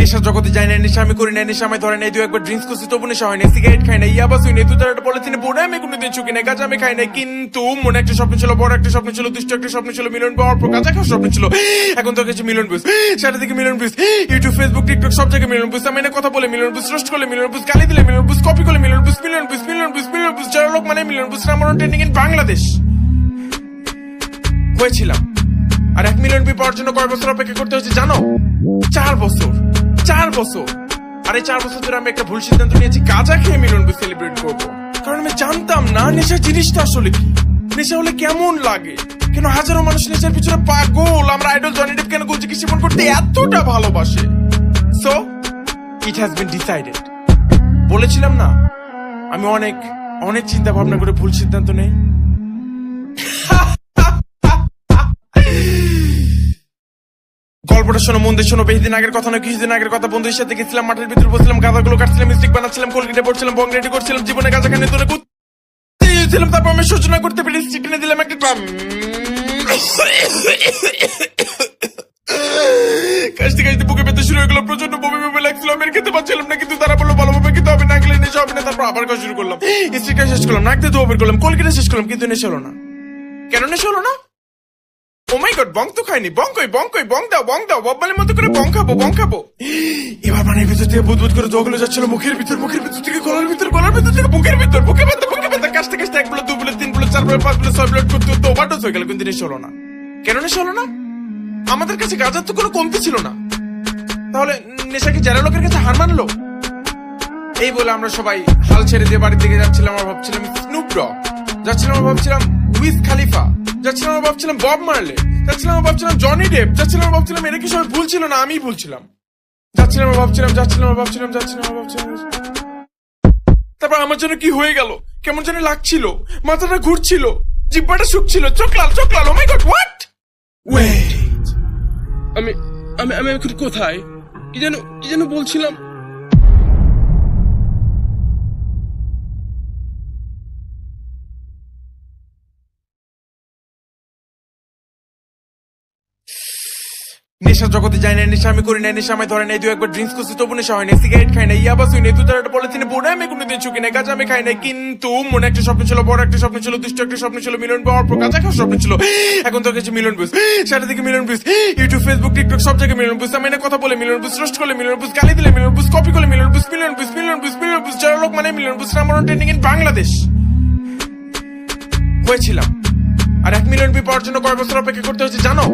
নেশার জগতে যাই না, নেশা আমি করি না, নেশা আমায় ধরে নাই। দু একবার ড্রিঙ্কস করছি তবু নেশা হয় না, সিগারেট খাই না, ইয়াবা শুই নাই, 2-4টা পলিথিনে পড়ে আমি কোনোদিন চুকি নাই, গাঁজা আমি খাই নাই। কিন্তু মনে একটা স্বপ্ন ছিল, বড় একটা স্বপ্ন ছিল, দুষ্ট একটা স্বপ্ন ছিল, মিলন পাওয়ার পর গাঁজা খাওয়ার স্বপ্ন ছিল। এখন তো কিছু মিলন বুঝ, সারা দিকে মিলন বুঝ, ইউটিউব ফেসবুক টিকটক সব জায়গায় মিলন বুঝ। আমি কথা বলে মিলন বুঝ, রোস্ট করলে মিলন বুঝ, গালি দিলে মিলন বুঝ, কপি করলে মিলন বুঝ, মিলন বুঝ, মিলন বুঝ, মিলন বুঝ, যারা লোক মানে মিলন বুঝ। Number one trending in Bangladesh হয়েছিলাম। আর 1 মিলিয়ন ভিউ পাওয়ার জন্য কয় বছর অপেক্ষা করতে হয়েছে জানো? 4 বছর। 4 বছর। আর এই 4 বছর ধরে আমি একটা ভুল সিদ্ধান্ত নিয়েছি, গাঁজা খেয়ে মিলন ভিউ সেলিব্রেট করবো। কারণ আমি জানতাম না নেশা জিনিসটা আসলে কি, নেশা হলে কেমন লাগে, কেন হাজারো মানুষ নেশার পিছনে পাগল। আমরা আইডল জনি ডেপ কেন গুলজি জীবন করতে এতটা ভালোবাসে। So it has been decided. বলেছিলাম না আমি অনেক অনেক চিন্তা ভাবনা করে ভুল সিদ্ধান্ত নেই। গল্পটা শোনো, মন দিয়ে শোনো। বেশিদিন আগের কথা নয়, কিছুদিন আগের কথা। বন্ধুদের সাথে গেছিলাম মাঠের ভিতরে, বসছিলাম, গাঁদাগুলো কাটছিলাম, মিস্টেক বানাচ্ছিলাম, কলকেটে পড়ছিলাম, বং রেডি করছিলাম, জীবনে গাঁজা খানে তোরে ছিলাম। তারপর আমি সূচনা করতে পেরে চিকেনে দিলাম একটা গ্রাম। কাশতে কাশতে বুকে পেতে শুরু হয়ে গেল, প্রচন্ড বমি বমি লাগছিল, আমি খেতে পারছিলাম না। কিন্তু তারা বললো ভালোভাবে খেতে হবে, না গেলে নেশা হবে না। তারপর আবার কাজ শুরু করলাম, স্টিকটা শেষ করলাম, নাক দিয়ে ধোয়া বের করলাম, কলকেটে শেষ করলাম, কিন্তু নেশা হলো না। কেন নেশা হলো না? ও মাই গড, বং তো খাইনি। বং কই, বং কই, বং দাও, বং দাও। বব্বালের মতো করে বং খাবো, বং খাবো। এবার পানির ভিতর থেকে বুদবুদ করে দোয়াগুলো যাচ্ছিল মুখের ভিতর, মুখের ভিতর থেকে গলার ভিতর, গলার ভিতর থেকে বুকের ভিতর, বুকে ব্যথা, বুকে ব্যথা। কাশতে কাশতে 1 bullet, 2 bullet, 3 bullet, 4 bullet, 5 bullet, 6 bullet করতে করতে ওভারডোজ হয়ে গেল, কিন্তু নেশা হলো না। কেন নেশা হলো না? আমাদের কাছে গাঁজার তো কোনো কমতি ছিল না। তাহলে নেশা কি যারা লোকের কাছে হার মানলো? এই বলে আমরা সবাই হাল ছেড়ে দিয়ে বাড়ির দিকে যাচ্ছিলাম। আমরা ভাবছিলাম স্নুপ ডগ, যাচ্ছিলাম আমরা ভাবছিলাম উইজ খালিফা, যাচ্ছিলাম আমরা ভাবছিলাম বব মার্লে, যাচ্ছিলাম আমরা ভাবছিলাম জনি ডেপ, যাচ্ছিলাম আমরা ভাবছিলাম এরা কি সবাই ভুল ছিল না আমিই ভুল ছিলাম। যাচ্ছিলাম আমরা ভাবছিলাম, যাচ্ছিলাম আমরা ভাবছিলাম, যাচ্ছিলাম আমরা ভাবছিলাম। তারপর আমার জন্য কি হয়ে গেল, কেমন যেন লাগছিল, মাথাটা ঘুরছিল, জিব্বাটা শুকছিল, চোখ লাল, চোখ লাল। ও মাই গড, হোয়াট? ওয়েট, আমি আমি আমি এখন কোথায়? কি যেন বলছিলাম। নেশার জগতে যাই না, নেশা আমি করি না, নেশা আমায় ধরে নাই। 2 একবার ড্রিঙ্কস করছি তবু নেশা হয় না, সিগারেট খাই না, ইয়াবা শুই নাই, 2-4টা পলিথিনে পড়ে আমি কোনোদিন চুকি নাই, গাঁজা আমি খাই নাই। কিন্তু মনে একটা স্বপ্ন ছিল, বড় একটা স্বপ্ন ছিল, দুষ্ট একটা স্বপ্ন ছিল, মিলন পাওয়ার পর গাঁজা খাওয়ার স্বপ্ন ছিল। এখন তো কিছু মিলন বুঝ, সারা দিকে মিলন বুঝ, ইউটিউব ফেসবুক টিকটক সব জায়গায় মিলন বুঝ। আমি কথা বলে মিলন বুঝ, রোস্ট করলে মিলন বুঝ, গালি দিলে মিলন বুঝ, কপি করলে মিলন বুঝ, মিলন বুঝ, মিলন বুঝ, মিলন বুঝ, যারা লোক মানে মিলন বুঝ। Number one trending in Bangladesh হয়েছিলাম। আর 1 মিলিয়ন ভিউ পাওয়ার জন্য কয় বছর অপেক্ষা করতে হয়েছে জানো?